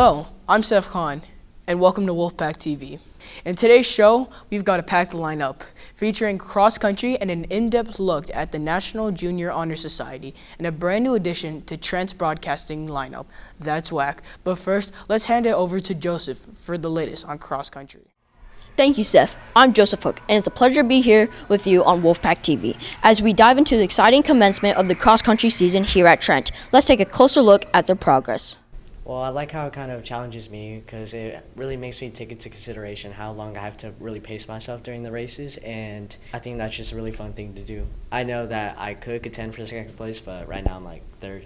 Hello, I'm Seth Khan, and welcome to Wolfpack TV. In today's show, we've got a packed lineup featuring cross country and an in-depth look at the National Junior Honor Society and a brand new addition to Trent's broadcasting lineup, That's Whack. But first, let's hand it over to Joseph for the latest on cross country. Thank you, Seth. I'm Joseph Hook, and it's a pleasure to be here with you on Wolfpack TV as we dive into the exciting commencement of the cross-country season here at Trent. Let's take a closer look at their progress. Well, I like how it kind of challenges me because it really makes me take into consideration how long I have to really pace myself during the races, and I think that's just a really fun thing to do. I know that I could contend for second place, but right now I'm like third.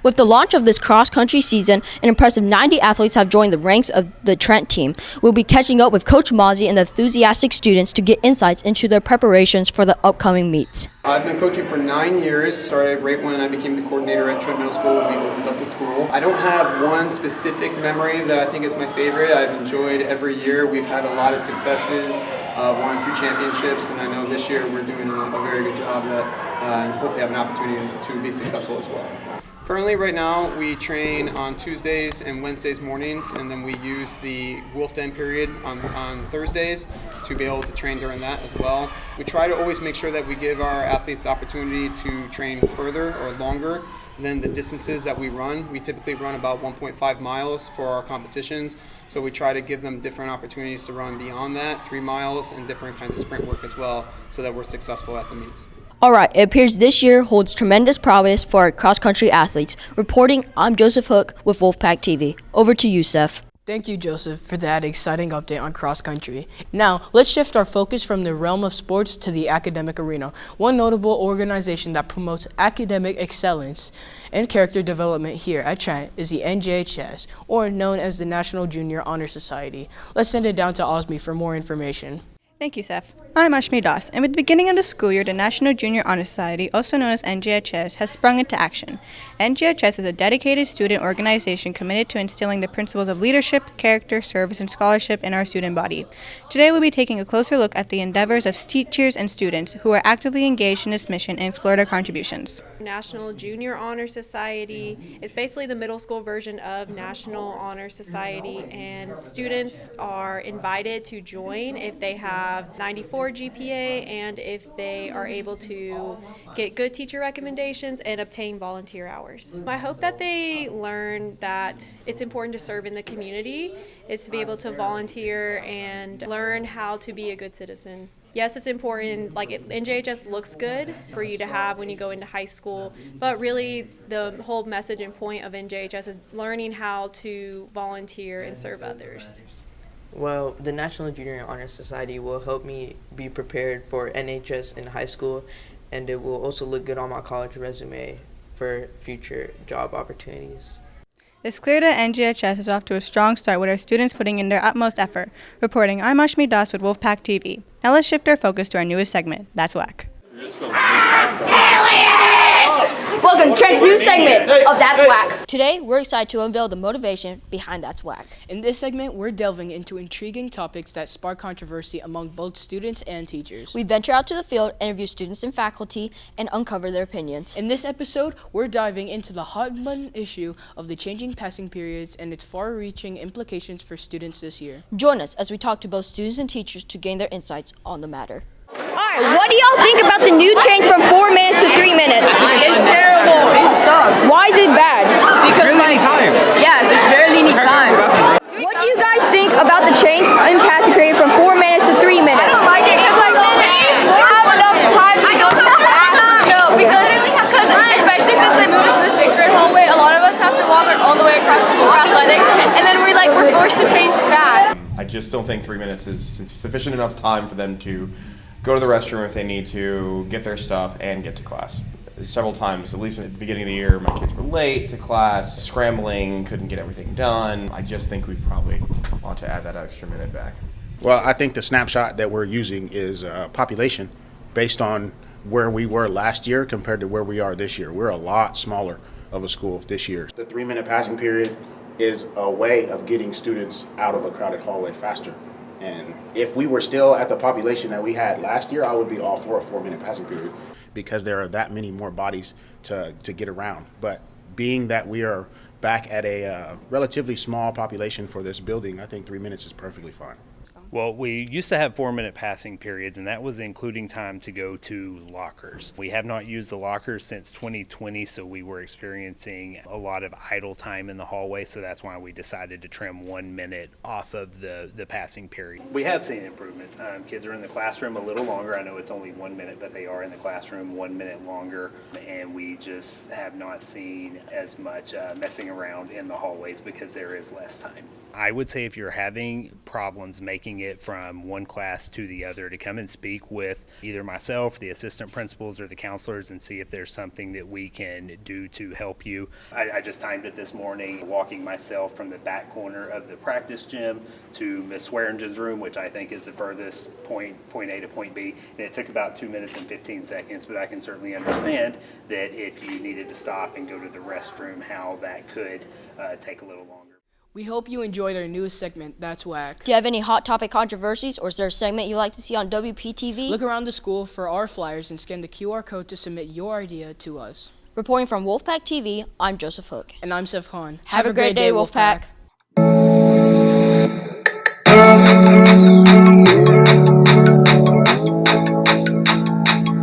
With the launch of this cross-country season, an impressive 90 athletes have joined the ranks of the Trent team. We'll be catching up with Coach Mozzie and the enthusiastic students to get insights into their preparations for the upcoming meets. I've been coaching for 9 years, started right when I became the coordinator at Trent Middle School when we opened up the school. I don't have one specific memory that I think is my favorite. I've enjoyed every year. We've had a lot of successes, won a few championships, and I know this year we're doing a very good job and hopefully have an opportunity to be successful as well. Currently, right now, we train on Tuesdays and Wednesdays mornings, and then we use the Wolf Den period on Thursdays to be able to train during that as well. We try to always make sure that we give our athletes the opportunity to train further or longer than the distances that we run. We typically run about 1.5 miles for our competitions, so we try to give them different opportunities to run beyond that, 3 miles, and different kinds of sprint work as well, so that we're successful at the meets. All right, it appears this year holds tremendous promise for our cross-country athletes. Reporting, I'm Joseph Hook with Wolfpack TV. Over to you, Seth. Thank you, Joseph, for that exciting update on cross country. Now, let's shift our focus from the realm of sports to the academic arena. One notable organization that promotes academic excellence and character development here at Trent is the NJHS, or known as the National Junior Honor Society. Let's send it down to Osmi for more information. Thank you, Seth. I'm Ashmi Das, and with the beginning of the school year, the National Junior Honor Society, also known as NJHS, has sprung into action. NJHS is a dedicated student organization committed to instilling the principles of leadership, character, service, and scholarship in our student body. Today, we'll be taking a closer look at the endeavors of teachers and students who are actively engaged in this mission and explore their contributions. National Junior Honor Society is basically the middle school version of National Honor Society, and students are invited to join if they have 94 GPA and if they are able to get good teacher recommendations and obtain volunteer hours. I hope that they learn that it's important to serve in the community, is to be able to volunteer and learn how to be a good citizen. Yes, it's important, NJHS looks good for you to have when you go into high school, but really the whole message and point of NJHS is learning how to volunteer and serve others. Well, the National Junior Honor Society will help me be prepared for NHS in high school, and it will also look good on my college resume for future job opportunities. It's clear that NJHS is off to a strong start with our students putting in their utmost effort. Reporting, I'm Ashmi Das with Wolfpack TV. Now let's shift our focus to our newest segment, That's Whack. Welcome to Trent's new segment of That's Whack. Today, we're excited to unveil the motivation behind That's Whack. In this segment, we're delving into intriguing topics that spark controversy among both students and teachers. We venture out to the field, interview students and faculty, and uncover their opinions. In this episode, we're diving into the hot-button issue of the changing passing periods and its far-reaching implications for students this year. Join us as we talk to both students and teachers to gain their insights on the matter. What do y'all think about the new change from 4 minutes to 3 minutes? It's terrible. It sucks. Why is it bad? Because there's barely any time. What do you guys think about the change in passing period from 4 minutes to 3 minutes? I don't like it because don't have enough time to go to the bathroom. No, because especially since they moved us to the 6th grade hallway, a lot of us have to walk all the way across the school for athletics, and then we're forced to change fast. I just don't think 3 minutes is sufficient enough time for them to go to the restroom if they need to, get their stuff, and get to class. Several times, at least at the beginning of the year, my kids were late to class, scrambling, couldn't get everything done. I just think we probably ought to add that extra minute back. Well, I think the snapshot that we're using is population based on where we were last year compared to where we are this year. We're a lot smaller of a school this year. The 3 minute passing period is a way of getting students out of a crowded hallway faster. And if we were still at the population that we had last year, I would be all for a 4 minute passing period because there are that many more bodies to get around. But being that we are back at a relatively small population for this building, I think 3 minutes is perfectly fine. Well, we used to have 4-minute passing periods, and that was including time to go to lockers. We have not used the lockers since 2020, so we were experiencing a lot of idle time in the hallway, so that's why we decided to trim 1 minute off of the passing period. We have seen improvements. Kids are in the classroom a little longer. I know it's only 1 minute, but they are in the classroom 1 minute longer, and we just have not seen as much messing around in the hallways because there is less time. I would say if you're having problems making it from one class to the other, to come and speak with either myself, the assistant principals, or the counselors and see if there's something that we can do to help you. I just timed it this morning, walking myself from the back corner of the practice gym to Miss Swearingen's room, which I think is the furthest point A to point B, and it took about 2 minutes and 15 seconds, but I can certainly understand that if you needed to stop and go to the restroom, how that could take a little longer. We hope you enjoyed our newest segment, That's Whack. Do you have any hot topic controversies, or is there a segment you'd like to see on WPTV? Look around the school for our flyers and scan the QR code to submit your idea to us. Reporting from Wolfpack TV, I'm Joseph Hook. And I'm Seth Khan. Have a great day, Wolfpack.